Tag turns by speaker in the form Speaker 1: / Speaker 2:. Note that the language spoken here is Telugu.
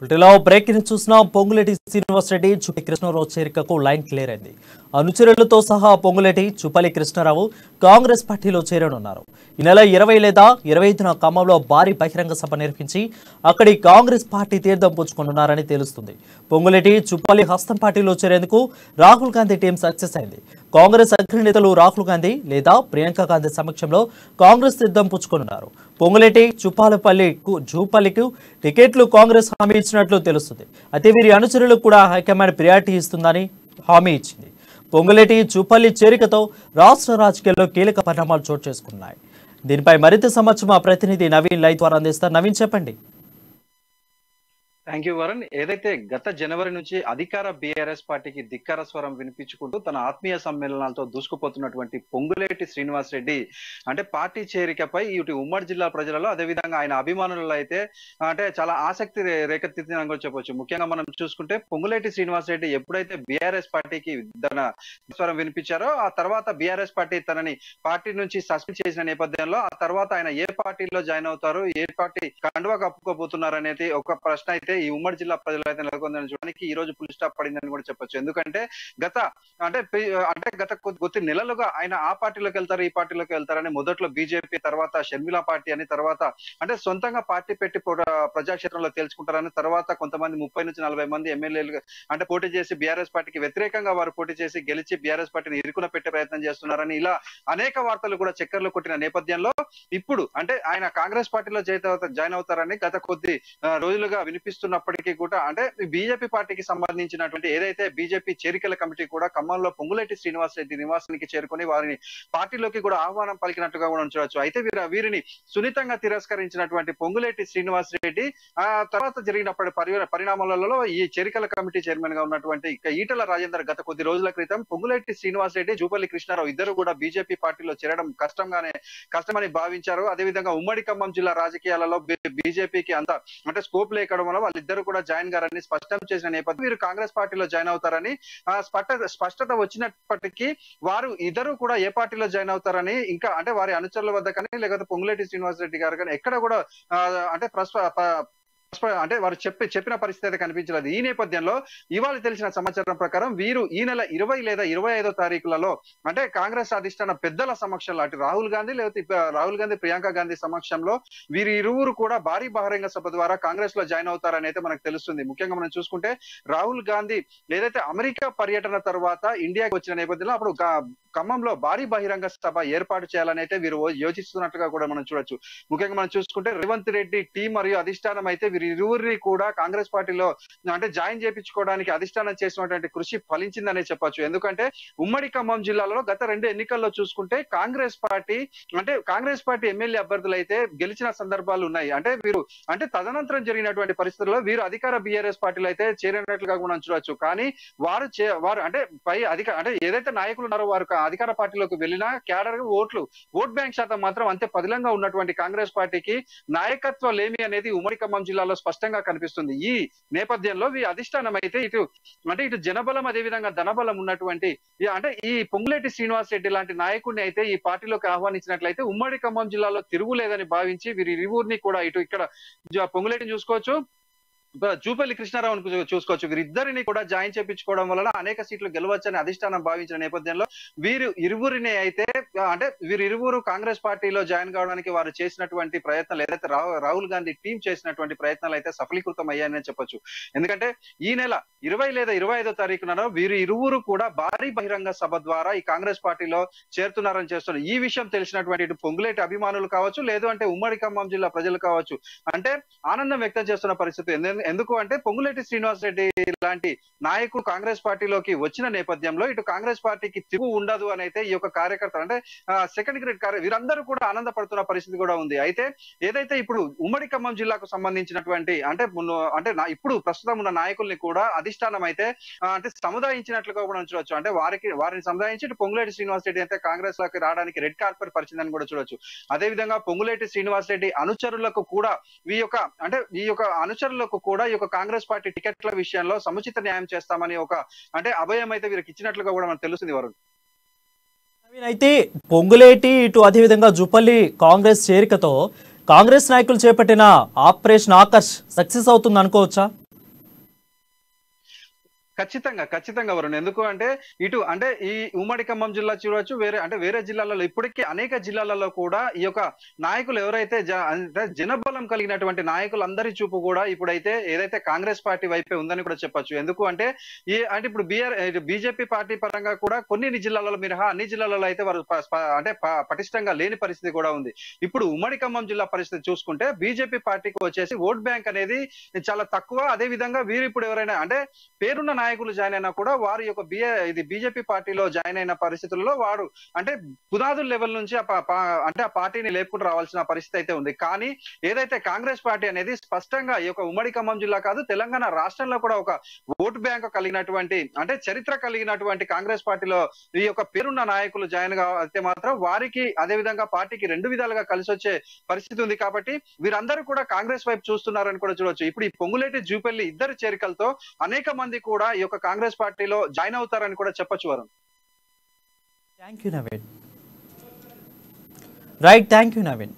Speaker 1: వీటిలో బ్రేకింగ్ చూసిన పొంగులేటి శ్రీనివాసరెడ్డి చుప్పలి కృష్ణారావు చేరికకు లైన్ క్లియర్ అయింది. అనుచరులతో సహా పొంగులేటి చుప్పలి కృష్ణారావు కాంగ్రెస్ పార్టీలో చేరనున్నారు. ఈ నెల 20 లేదా 25న ఖమ్మంలో భారీ బహిరంగ సభ నిర్వహించి అక్కడి కాంగ్రెస్ పార్టీ తీర్థం పుచ్చుకోనున్నారని తెలుస్తుంది. పొంగులేటి చుప్పలి హస్తం పార్టీలో చేరేందుకు రాహుల్ గాంధీ టీం సక్సెస్ అయింది. కాంగ్రెస్ అగ్రనేతలు రాహుల్ గాంధీ లేదా ప్రియాంక గాంధీ సమక్షంలో కాంగ్రెస్ తీర్థం పుచ్చుకోనున్నారు. పొంగులేటి జూపల్లికి టికెట్లు కాంగ్రెస్ హామీ ఇచ్చినట్లు తెలుస్తుంది. అయితే వీరి అనుచరులకు కూడా హైకమాండ్ ప్రియారిటీ ఇస్తుందని హామీ ఇచ్చింది. పొంగులేటి జూపల్లి చేరికతో రాష్ట్ర రాజకీయాల్లో కీలక పరిణామాలు చోటు చేసుకున్నాయి. దీనిపై మరింత సమాచారం మా ప్రతినిధి నవీన్ లైవ్ ద్వారా అందిస్తారు. నవీన్, చెప్పండి.
Speaker 2: Thank you Varun. ఏదైతే గత జనవరి నుంచి అధికార బీఆర్ఎస్ పార్టీకి ధిక్కార స్వరం వినిపించుకుంటూ తన ఆత్మీయ సమ్మేళనాలతో దూసుకుపోతున్నటువంటి పొంగులేటి శ్రీనివాసరెడ్డి అంటే పార్టీ చేరికపై ఇటు ఉమ్మడి జిల్లా ప్రజలలో అదేవిధంగా ఆయన అభిమానులలో అయితే అంటే చాలా ఆసక్తి రేకెత్తిందని కూడా చెప్పొచ్చు. ముఖ్యంగా మనం చూసుకుంటే పొంగులేటి శ్రీనివాసరెడ్డి ఎప్పుడైతే బీఆర్ఎస్ పార్టీకి తన స్వరం వినిపించారో ఆ తర్వాత బీఆర్ఎస్ పార్టీ తనని పార్టీ నుంచి సస్పెండ్ చేసిన నేపథ్యంలో ఆ తర్వాత ఆయన ఏ పార్టీలో జాయిన్ అవుతారు, ఏ పార్టీ కండువా కప్పుకోబోతున్నారు అనేది ఒక ప్రశ్న అయితే ఈ ఉమ్మడి జిల్లా ప్రజలు అయితే నెలకొందని చూడడానికి ఈ రోజు ఫుల్ స్టాప్ పడిందని కూడా చెప్పొచ్చు. ఎందుకంటే గత కొద్ది నెలలుగా ఆయన ఆ పార్టీలోకి వెళ్తారు, ఈ పార్టీలోకి వెళ్తారని మొదట్లో బీజేపీ, తర్వాత షర్మిలా పార్టీ అని, తర్వాత అంటే సొంతంగా పార్టీ పెట్టి ప్రజాక్షేత్రంలో తేల్చుకుంటారని, తర్వాత కొంతమంది 30 నుంచి 40 మంది ఎమ్మెల్యేలు అంటే పోటీ చేసి బీఆర్ఎస్ పార్టీకి వ్యతిరేకంగా వారు పోటీ చేసి గెలిచి బీఆర్ఎస్ పార్టీని ఇరుకున పెట్టే ప్రయత్నం చేస్తున్నారని ఇలా అనేక వార్తలు కూడా చక్కర్లు కొట్టిన నేపథ్యంలో ఇప్పుడు అంటే ఆయన కాంగ్రెస్ పార్టీలో జాయిన్ అవుతారని గత కొద్ది రోజులుగా వినిపిస్తున్నప్పటికీ కూడా అంటే బీజేపీ పార్టీకి సంబంధించినటువంటి ఏదైతే బీజేపీ చేరికల కమిటీ కూడా ఖమ్మంలో పొంగులేటి శ్రీనివాసరెడ్డి నివాసానికి చేరుకుని వారిని పార్టీలోకి కూడా ఆహ్వానం పలికినట్టుగా కూడా చూడొచ్చు. అయితే వీరిని సున్నితంగా తిరస్కరించినటువంటి పొంగులేటి శ్రీనివాసరెడ్డి ఆ తర్వాత జరిగినప్పటి పరిణామాలలో ఈ చేరికల కమిటీ చైర్మన్ గా ఉన్నటువంటి ఈటల రాజేందర్ గత కొద్ది రోజుల క్రితం పొంగులేటి శ్రీనివాసరెడ్డి, జూపల్లి కృష్ణారావు ఇద్దరు కూడా బీజేపీ పార్టీలో చేరడం కష్టమని భావించారు. అదేవిధంగా ఉమ్మడి ఖమ్మం జిల్లా రాజకీయాలలో బీజేపీకి అంత అంటే స్కోప్ లేకడం వల్ల వాళ్ళిద్దరు కూడా జాయిన్ గారని స్పష్టం చేసిన నేపథ్యం వీరు కాంగ్రెస్ పార్టీలో జాయిన్ అవుతారని స్పష్టత వచ్చినప్పటికీ వారు ఇద్దరు కూడా ఏ పార్టీలో జాయిన్ అవుతారని ఇంకా అంటే వారి అనుచరుల వద్ద కానీ లేకపోతే పొంగులేటి శ్రీనివాసరెడ్డి గారు కానీ ఎక్కడ కూడా అంటే అంటే వారు చెప్పిన పరిస్థితి అయితే కనిపించలేదు. ఈ నేపథ్యంలో ఇవాళ తెలిసిన సమాచారం ప్రకారం వీరు ఈ నెల 20 లేదా 25వ తారీఖులలో అంటే కాంగ్రెస్ అధిష్టాన పెద్దల సమక్షంలో అటు రాహుల్ గాంధీ ప్రియాంక గాంధీ సమక్షంలో వీరి ఇరువురు కూడా భారీ బహిరంగ సభ ద్వారా కాంగ్రెస్ లో జాయిన్ అవుతారని అయితే మనకు తెలుస్తుంది. ముఖ్యంగా మనం చూసుకుంటే రాహుల్ గాంధీ ఏదైతే అమెరికా పర్యటన తర్వాత ఇండియాకి వచ్చిన నేపథ్యంలో అప్పుడు ఖమ్మంలో భారీ బహిరంగ సభ ఏర్పాటు చేయాలని అయితే వీరు యోచిస్తున్నట్టుగా కూడా మనం చూడొచ్చు. ముఖ్యంగా మనం చూసుకుంటే రేవంత్ రెడ్డి టీం మరియు అధిష్టానం అయితే వీరి ఇరువురిని కూడా కాంగ్రెస్ పార్టీలో అంటే జాయిన్ చేయించుకోవడానికి అధిష్టానం చేసినటువంటి కృషి ఫలించిందనే చెప్పొచ్చు. ఎందుకంటే ఉమ్మడి ఖమ్మం జిల్లాలో గత 2 ఎన్నికల్లో చూసుకుంటే కాంగ్రెస్ పార్టీ ఎమ్మెల్యే అభ్యర్థులు అయితే గెలిచిన సందర్భాలు ఉన్నాయి. అంటే వీరు అంటే తదనంతరం జరిగినటువంటి పరిస్థితుల్లో వీరు అధికార బీఆర్ఎస్ పార్టీలో అయితే చేరినట్లుగా కూడా చూడొచ్చు. కానీ వారు అంటే అంటే ఏదైతే నాయకులు ఉన్నారో వారు అధికార పార్టీలోకి వెళ్ళినా క్యాడర్ ఓట్ బ్యాంక్ శాతం మాత్రం అంతే పదిలంగా ఉన్నటువంటి కాంగ్రెస్ పార్టీకి నాయకత్వ లేమి అనేది ఉమ్మడి ఖమ్మం జిల్లాలో స్పష్టంగా కనిపిస్తుంది. ఈ నేపథ్యంలో ఈ అధిష్టానం అయితే ఇటు జనబలం అదేవిధంగా ధనబలం ఉన్నటువంటి అంటే ఈ పొంగులేటి శ్రీనివాసరెడ్డి లాంటి నాయకుడిని అయితే ఈ పార్టీలోకి ఆహ్వానించినట్లయితే ఉమ్మడి ఖమ్మం జిల్లాలో తిరుగులేదని భావించి వీరి ఇరువురిని కూడా ఇక్కడ పొంగులేటిని చూసుకోవచ్చు, జూపల్లి కృష్ణారావును చూసుకోవచ్చు, వీరిద్దరిని కూడా జాయిన్ చేయించుకోవడం వలన అనేక సీట్లు గెలవచ్చని అధిష్టానం భావించిన నేపథ్యంలో వీరిరువురిని అయితే అంటే వీరిరువురు కాంగ్రెస్ పార్టీలో జాయిన్ కావడానికి వారు చేసినటువంటి ప్రయత్నాలు ఏదైతే రాహుల్ గాంధీ టీం చేసినటువంటి ప్రయత్నాలు అయితే సఫలీకృతం అయ్యాయని చెప్పొచ్చు. ఎందుకంటే ఈ నెల 20 లేదా 25వ తారీఖున వీరి ఇరువురు కూడా భారీ బహిరంగ సభ ద్వారా ఈ కాంగ్రెస్ పార్టీలో చేరుతున్నారని చేస్తున్నారు. ఈ విషయం తెలిసినటువంటి పొంగులేటి అభిమానులు కావచ్చు, లేదు అంటే ఉమ్మడి ఖమ్మం జిల్లా ప్రజలు కావచ్చు అంటే ఆనందం వ్యక్తం చేస్తున్న పరిస్థితి. ఎందుకు అంటే పొంగులేటి శ్రీనివాసరెడ్డి లాంటి నాయకుడు కాంగ్రెస్ పార్టీలోకి వచ్చిన నేపథ్యంలో ఇటు కాంగ్రెస్ పార్టీకి తిరుగు ఉండదు అని అయితే ఈ యొక్క కార్యకర్తలు అంటే సెకండ్ గ్రేడ్ వీరందరూ కూడా ఆనందపడుతున్న పరిస్థితి కూడా ఉంది. అయితే ఏదైతే ఇప్పుడు ఉమ్మడి ఖమ్మం జిల్లాకు సంబంధించినటువంటి అంటే ఇప్పుడు ప్రస్తుతం ఉన్న నాయకుల్ని కూడా అధిష్టానం అయితే అంటే సముదాయించినట్లుగా కూడా చూడొచ్చు. అంటే వారిని సముదాయించి ఇటు పొంగులేటి శ్రీనివాసరెడ్డి అయితే కాంగ్రెస్ లోకి రావడానికి రెడ్ కార్పెట్ పరిచిందని కూడా చూడొచ్చు. అదేవిధంగా పొంగులేటి శ్రీనివాసరెడ్డి అనుచరులకు కూడా ఈ యొక్క అనుచరులకు కూడా ఈ యొక్క కాంగ్రెస్ పార్టీ టికెట్ల విషయంలో సముచిత న్యాయం చేస్తామని ఒక అంటే అభయం అయితే వీరికి ఇచ్చినట్లుగా కూడా మనకు తెలుస్తుంది. వరుణ్,
Speaker 1: అయితే పొంగులేటి ఇటు అదేవిధంగా జూపల్లి కాంగ్రెస్ చేరికతో కాంగ్రెస్ నాయకులు చేపట్టిన ఆపరేషన్ ఆకర్ష్ సక్సెస్ అవుతుంది అనుకోవచ్చా?
Speaker 2: ఖచ్చితంగా వరుణ్. ఎందుకు అంటే ఇటు అంటే ఈ ఉమ్మడి ఖమ్మం జిల్లా చూడవచ్చు, వేరే జిల్లాలలో ఇప్పటికీ అనేక జిల్లాలలో కూడా ఈ యొక్క నాయకులు ఎవరైతే అంటే జనబలం కలిగినటువంటి నాయకులందరి చూపు కూడా ఇప్పుడైతే ఏదైతే కాంగ్రెస్ పార్టీ వైపే ఉందని కూడా చెప్పొచ్చు. ఎందుకు అంటే అంటే ఇప్పుడు బీజేపీ పార్టీ పరంగా కూడా కొన్ని జిల్లాలలో మినహా అన్ని జిల్లాలలో అయితే వారు అంటే పటిష్టంగా లేని పరిస్థితి కూడా ఉంది. ఇప్పుడు ఉమ్మడి ఖమ్మం జిల్లా పరిస్థితి చూసుకుంటే బీజేపీ పార్టీకి వచ్చేసి ఓట్ బ్యాంక్ అనేది చాలా తక్కువ. అదే విధంగా వీరు ఇప్పుడు ఎవరైనా అంటే పేరున్న నాయకులు జాయిన్ అయినా కూడా వారి యొక్క బీజేపీ పార్టీలో జాయిన్ అయిన పరిస్థితుల్లో వాడు అంటే పునాదుల లెవెల్ నుంచి అంటే ఆ పార్టీని లేపుకుంటూ రావాల్సిన పరిస్థితి అయితే ఉంది. కానీ ఏదైతే కాంగ్రెస్ పార్టీ అనేది స్పష్టంగా ఈ యొక్క ఉమ్మడి ఖమ్మం జిల్లా కాదు, తెలంగాణ రాష్ట్రంలో కూడా ఒక ఓటు బ్యాంక్ కలిగినటువంటి అంటే చరిత్ర కలిగినటువంటి కాంగ్రెస్ పార్టీలో ఈ యొక్క పేరున్న నాయకులు జాయిన్ అయితే మాత్రం వారికి అదే విధంగా పార్టీకి రెండు విధాలుగా కలిసి వచ్చే పరిస్థితి ఉంది. కాబట్టి వీరందరూ కూడా కాంగ్రెస్ వైపు చూస్తున్నారని కూడా చూడొచ్చు. ఇప్పుడు ఈ పొంగులేటి జూపల్లి ఇద్దరు చేరికలతో అనేక మంది కూడా ఈ యొక్క కాంగ్రెస్ పార్టీలో జాయిన్ అవుతారని కూడా చెప్పొచ్చు Varun.
Speaker 1: Thank you Naveen. Right, thank you Naveen.